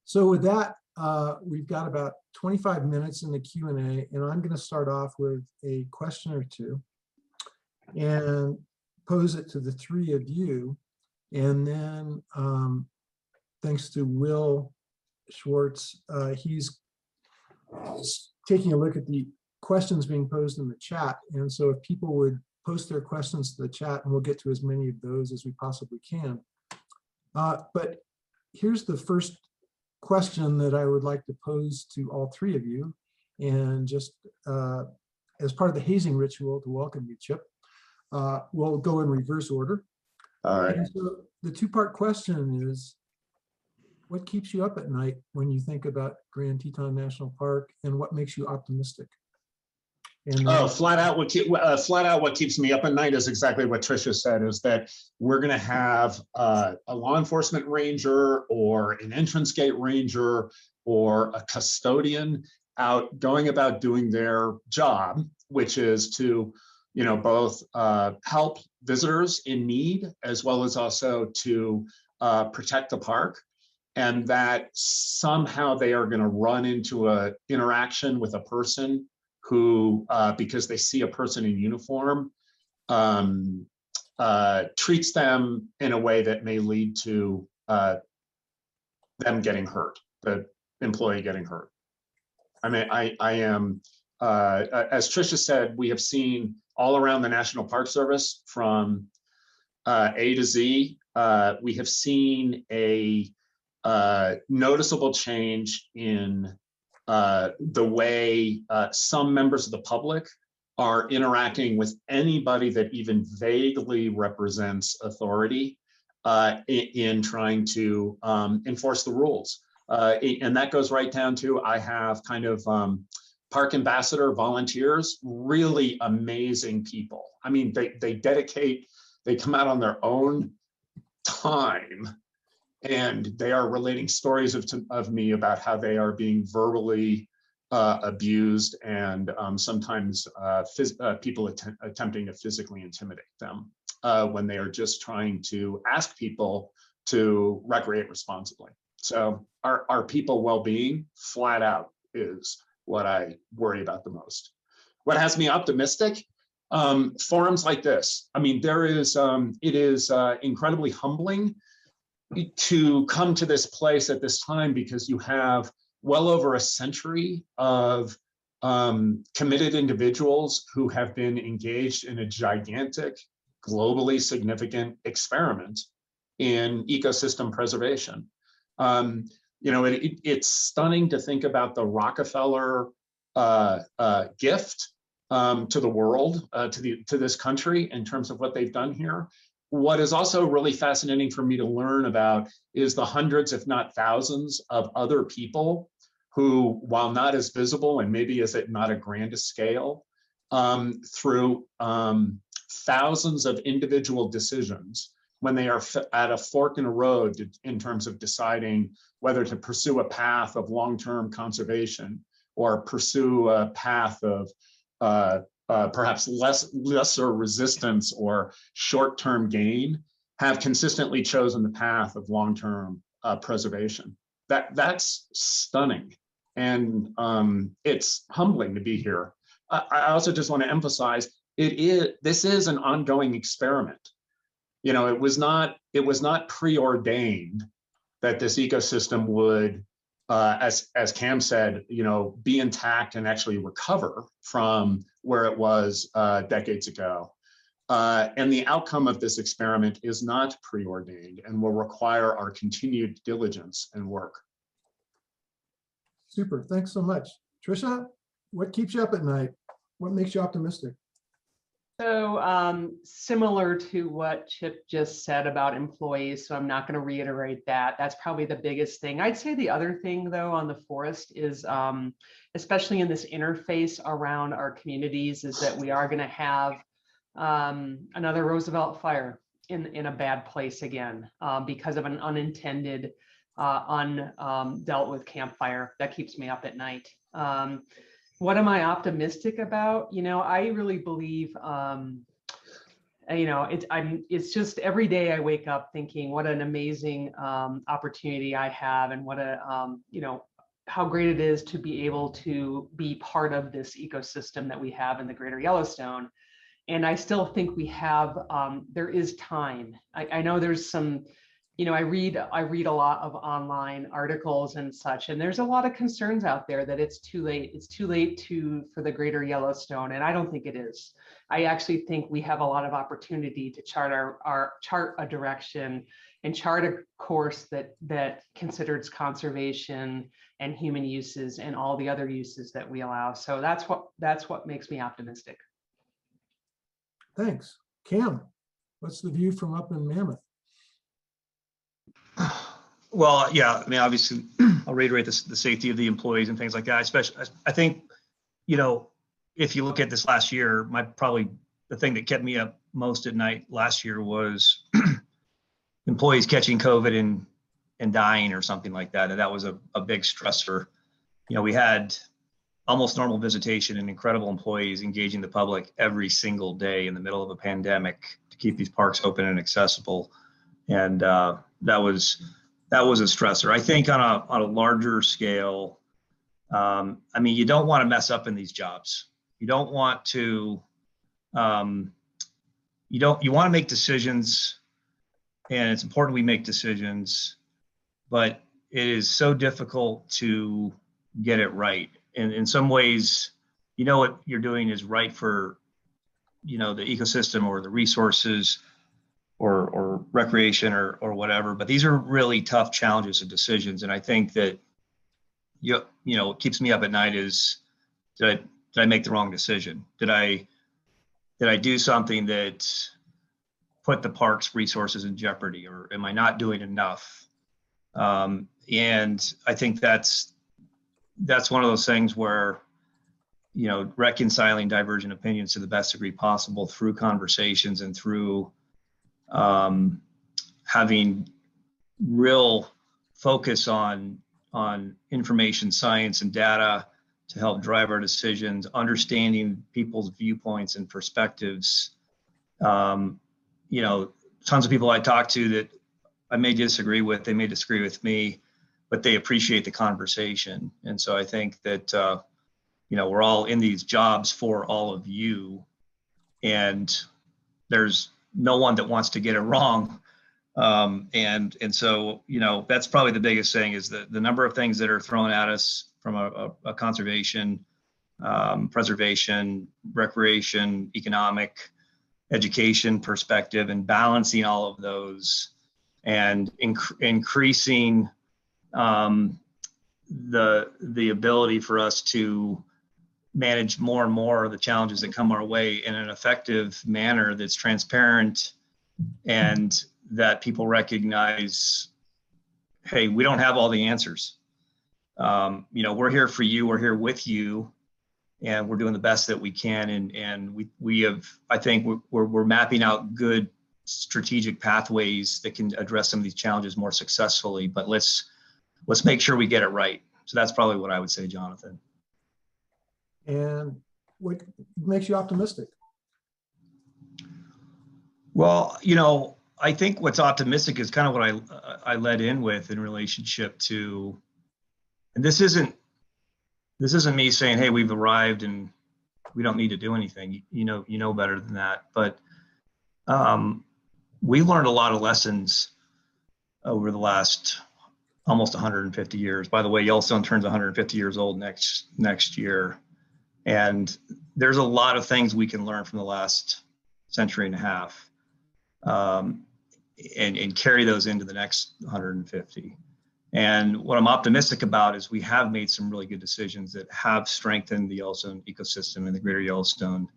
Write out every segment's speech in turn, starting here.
So with that, we've got about 25 minutes in the Q&A, and I'm going to start off with a question or two and pose it to the three of you. And then thanks to Will Schwartz, he's taking a look at the questions being posed in the chat. And so if people would post their questions to the chat, and we'll get to as many of those as we possibly can. But here's the first question that I would like to pose to all three of you. And just as part of the hazing ritual to welcome you, Chip, we'll go in reverse order. All right. And so the two-part question is, what keeps you up at night when you think about Grand Teton National Park, and what makes you optimistic? And Flat out what keeps me up at night is exactly what Tricia said, is that we're going to have a law enforcement ranger or an entrance gate ranger or a custodian out going about doing their job, which is to, both help visitors in need, as well as also to protect the park. And that somehow they are going to run into an interaction with a person who, because they see a person in uniform, treats them in a way that may lead to them getting hurt, the employee getting hurt. I mean, I am, as Tricia said, we have seen all around the National Park Service from A to Z. We have seen a noticeable change in the way some members of the public are interacting with anybody that even vaguely represents authority in trying to enforce the rules. And that goes right down to, I have kind of park ambassador volunteers, really amazing people. I mean, they come out on their own time, and they are relating stories of me about how they are being verbally abused, and sometimes people attempting to physically intimidate them when they are just trying to ask people to recreate responsibly. So our people well-being, flat out, is what I worry about the most. What has me optimistic? Forums like this. I mean, it is incredibly humbling to come to this place at this time, because you have well over a century of committed individuals who have been engaged in a gigantic, globally significant experiment in ecosystem preservation. It's stunning to think about the Rockefeller gift to the world, to this country, in terms of what they've done here. What is also really fascinating for me to learn about is the hundreds, if not thousands, of other people who, while not as visible and maybe as at not a grand scale, through thousands of individual decisions, when they are at a fork in a road in terms of deciding whether to pursue a path of long-term conservation or pursue a path of perhaps lesser resistance or short-term gain, have consistently chosen the path of long-term preservation. That's stunning, and it's humbling to be here. I also just want to emphasize, this is an ongoing experiment. It was not preordained that this ecosystem would, as Cam said, be intact and actually recover from where it was decades ago. And the outcome of this experiment is not preordained and will require our continued diligence and work. Super, thanks so much. Tricia, what keeps you up at night? What makes you optimistic? So similar to what Chip just said about employees, so I'm not going to reiterate that. That's probably the biggest thing. I'd say the other thing, though, on the forest is, especially in this interface around our communities, is that we are going to have another Roosevelt fire in a bad place again because of an unintended, undealt with campfire. That keeps me up at night. What am I optimistic about? I really believe it's just every day I wake up thinking what an amazing opportunity I have, and what how great it is to be able to be part of this ecosystem that we have in the Greater Yellowstone. And I still think we have, there is time. I know there's some, I read a lot of online articles and such, and there's a lot of concerns out there that it's too late. It's too late for the Greater Yellowstone, and I don't think it is. I actually think we have a lot of opportunity to chart a direction and chart a course that considers conservation and human uses and all the other uses that we allow. So that's what makes me optimistic. Thanks. Cam, what's the view from up in Mammoth? Well, yeah, I mean, obviously, I'll reiterate the safety of the employees and things like that. Especially, I think, if you look at this last year, probably the thing that kept me up most at night last year was employees catching COVID and dying or something like that. And that was a big stressor. We had almost normal visitation and incredible employees engaging the public every single day in the middle of a pandemic to keep these parks open and accessible. And that was a stressor. I think on a larger scale, you don't want to mess up in these jobs. You don't want to, you want to make decisions, and it's important we make decisions, but it is so difficult to get it right. And in some ways, what you're doing is right for, the ecosystem or the resources or recreation or whatever. But these are really tough challenges and decisions. And I think that, what keeps me up at night is, did I make the wrong decision? Did I do something that put the park's resources in jeopardy, or am I not doing enough? And I think that's one of those things where, reconciling divergent opinions to the best degree possible through conversations and through having real focus on information science and data to help drive our decisions, understanding people's viewpoints and perspectives. Tons of people I talk to that I may disagree with, they may disagree with me, but they appreciate the conversation. And so I think that, we're all in these jobs for all of you, and there's no one that wants to get it wrong. And so, that's probably the biggest thing, is the number of things that are thrown at us from a conservation, preservation, recreation, economic, education perspective, and balancing all of those and increasing the ability for us to manage more and more of the challenges that come our way in an effective manner that's transparent, and that people recognize, hey, we don't have all the answers. We're here for you, we're here with you, and we're doing the best that we can. And we have, I think we're mapping out good strategic pathways that can address some of these challenges more successfully, but let's make sure we get it right. So that's probably what I would say, Jonathan. And what makes you optimistic? Well, I think what's optimistic is kind of what I led in with in relationship to, and this isn't me saying, hey, we've arrived and we don't need to do anything. You know better than that. But we learned a lot of lessons over the last almost 150 years. By the way, Yellowstone turns 150 years old next year. And there's a lot of things we can learn from the last century and a half, and carry those into the next 150. And what I'm optimistic about is we have made some really good decisions that have strengthened the Yellowstone ecosystem and the Greater Yellowstone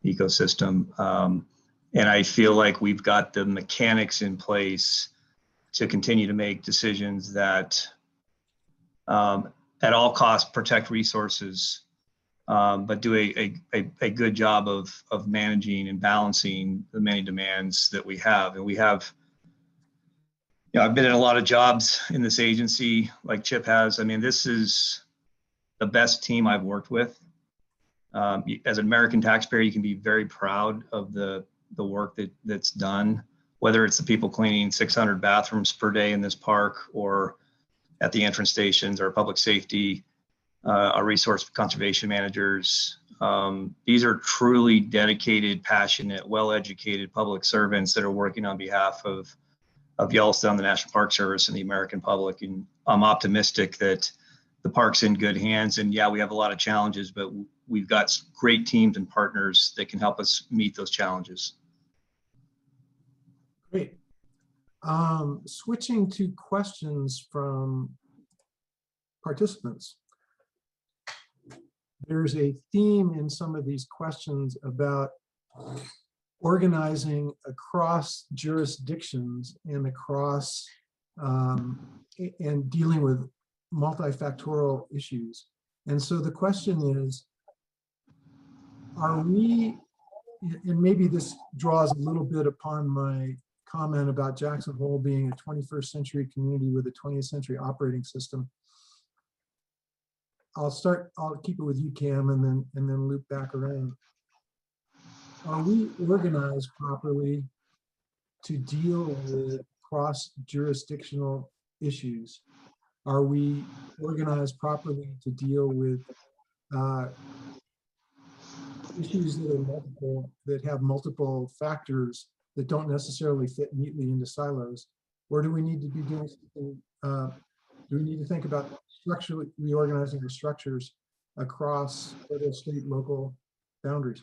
ecosystem. And I feel like we've got the mechanics in place to continue to make decisions that at all costs protect resources, but do a good job of managing and balancing the many demands that we have. And we have, I've been in a lot of jobs in this agency like Chip has. I mean, this is the best team I've worked with. As an American taxpayer, you can be very proud of the the work that's done, whether it's the people cleaning 600 bathrooms per day in this park or at the entrance stations, our public safety, our resource conservation managers. These are truly dedicated, passionate, well-educated public servants that are working on behalf of Yellowstone, the National Park Service, and the American public. And I'm optimistic that the park's in good hands. And yeah, we have a lot of challenges, but we've got great teams and partners that can help us meet those challenges. Great. Switching to questions from participants. There's a theme in some of these questions about organizing across jurisdictions and across and dealing with multifactorial issues. And so the question is, are we, and maybe this draws a little bit upon my comment about Jackson Hole being a 21st century community with a 20th century operating system. I'll keep it with you, Cam, and then loop back around. Are we organized properly to deal with cross-jurisdictional issues? Are we organized properly to deal with issues that are multiple, that have multiple factors that don't necessarily fit neatly into silos? Or do we need to be doing something, do we need to think about structurally reorganizing the structures across federal, state, local boundaries?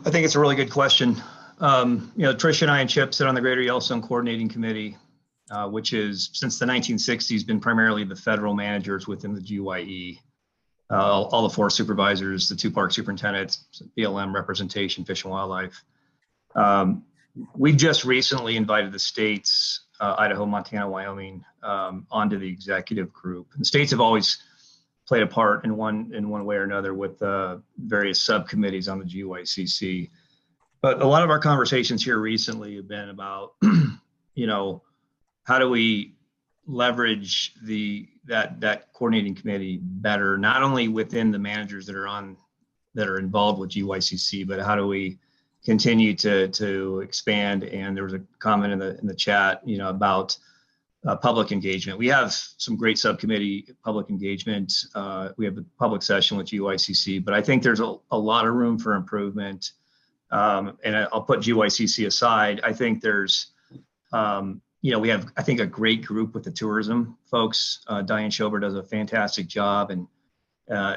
I think it's a really good question. Tricia and I and Chip sit on the Greater Yellowstone Coordinating Committee, which is since the 1960s been primarily the federal managers within the GYE. All the forest supervisors, the 2 park superintendents, BLM representation, Fish and Wildlife. We've just recently invited the states, Idaho, Montana, Wyoming, onto the executive group. And the states have always played a part in one way or another with various subcommittees on the GYCC. But a lot of our conversations here recently have been about, how do we leverage that coordinating committee better, not only within the managers that are involved with GYCC, but how do we continue to expand? And there was a comment in the chat, about public engagement. We have some great subcommittee public engagement. We have a public session with GYCC, but I think there's a lot of room for improvement. And I'll put GYCC aside. I think there's we have, I think, a great group with the tourism folks. Diane Schober does a fantastic job, and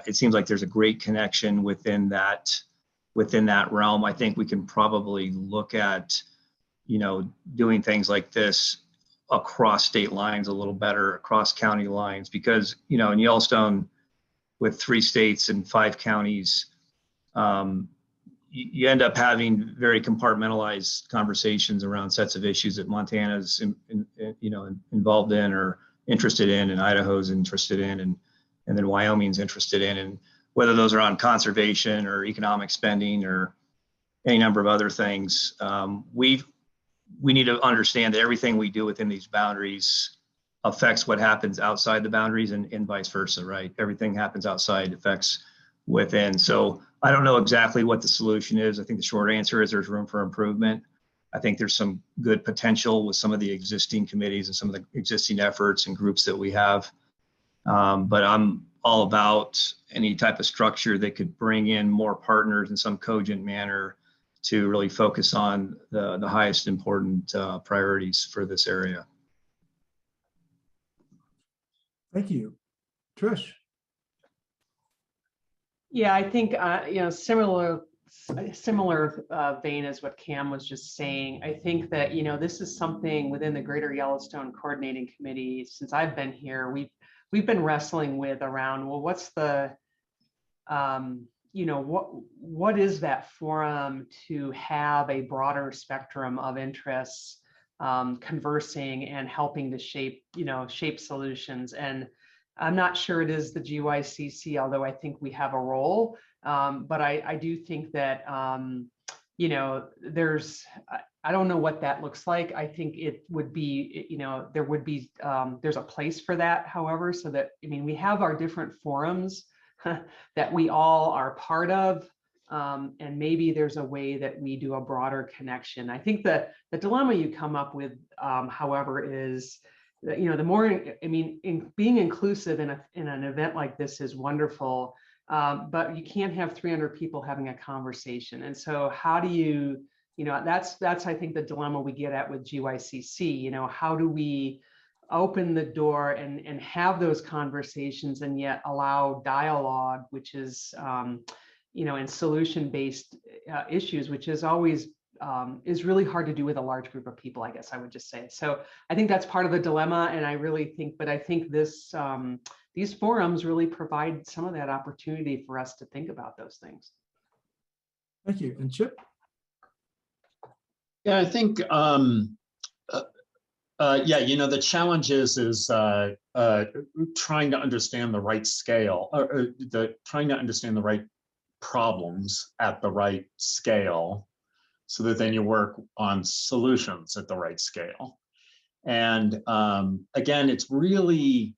it seems like there's a great connection within that realm. I think we can probably look at, doing things like this across state lines a little better, across county lines, because, in Yellowstone, with 3 states and 5 counties, you end up having very compartmentalized conversations around sets of issues that Montana's involved in or interested in, and Idaho's interested in, and then Wyoming's interested in, and whether those are on conservation or economic spending or any number of other things. We need to understand that everything we do within these boundaries affects what happens outside the boundaries, and vice versa, right? Everything happens outside affects within. So I don't know exactly what the solution is. I think the short answer is there's room for improvement. I think there's some good potential with some of the existing committees and some of the existing efforts and groups that we have. But I'm all about any type of structure that could bring in more partners in some cogent manner to really focus on the highest important priorities for this area. Thank you. Trish. Yeah, I think, similar vein as what Cam was just saying. I think that, this is something within the Greater Yellowstone Coordinating Committee, since I've been here, we've been wrestling with around, well, what's the, what is that forum to have a broader spectrum of interests conversing and helping to shape solutions. And I'm not sure it is the GYCC, although I think we have a role. But I do think that, there's, I don't know what that looks like. I think it would be, there would be, there's a place for that, however, so that, we have our different forums that we all are part of. And maybe there's a way that we do a broader connection. I think the dilemma you come up with, however, is that, the more, being inclusive in an event like this is wonderful, but you can't have 300 people having a conversation. And so how do you, that's I think the dilemma we get at with GYCC. How do we open the door and have those conversations and yet allow dialogue, which is, and solution-based issues, which is always is really hard to do with a large group of people, I guess I would just say. So I think that's part of the dilemma, and I think this these forums really provide some of that opportunity for us to think about those things. Thank you. And Chip? Yeah, I think, the challenge is trying to understand the right scale, or trying to understand the right problems at the right scale, so that then you work on solutions at the right scale. And again, it's really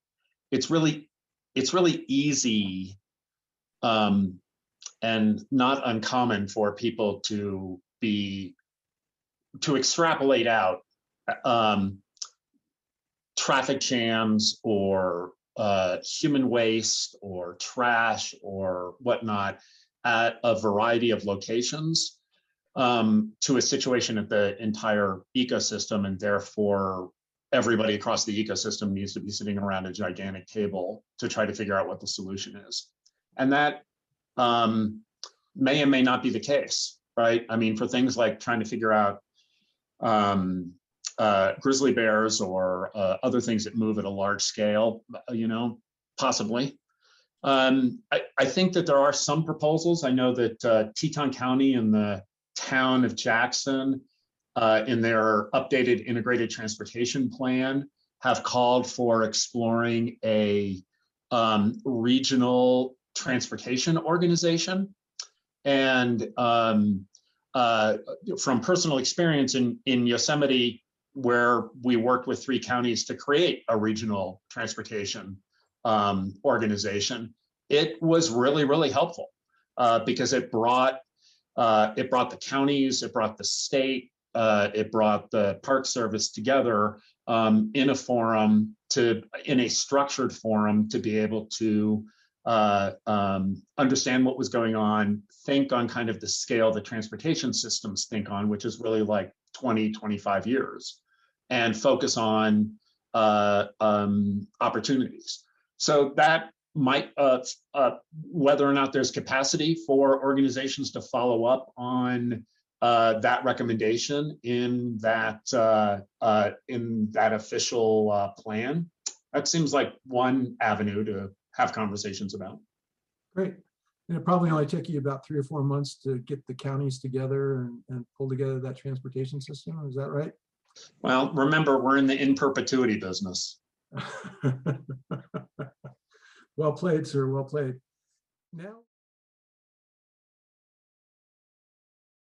easy and not uncommon for people to extrapolate out traffic jams or human waste or trash or whatnot at a variety of locations to a situation at the entire ecosystem, and therefore everybody across the ecosystem needs to be sitting around a gigantic table to try to figure out what the solution is. And that may or may not be the case, right? I mean, for things like trying to figure out grizzly bears or other things that move at a large scale, possibly. I think that there are some proposals. I know that Teton County and the town of Jackson, in their updated integrated transportation plan, have called for exploring a regional transportation organization. And from personal experience in Yosemite, where we worked with 3 counties to create a regional transportation organization, it was really, really helpful because it brought the counties, it brought the state, it brought the Park Service together in a forum, in a structured forum, to be able to understand what was going on, think on kind of the scale the transportation systems think on, which is really like 20, 25 years, and focus on opportunities. So that might, whether or not there's capacity for organizations to follow up on that recommendation in that official plan, that seems like one avenue to have conversations about. Great. And it probably only took you about 3 or 4 months to get the counties together and pull together that transportation system. Is that right? Well, remember, we're in the in perpetuity business. Well played, sir. Well played. Now.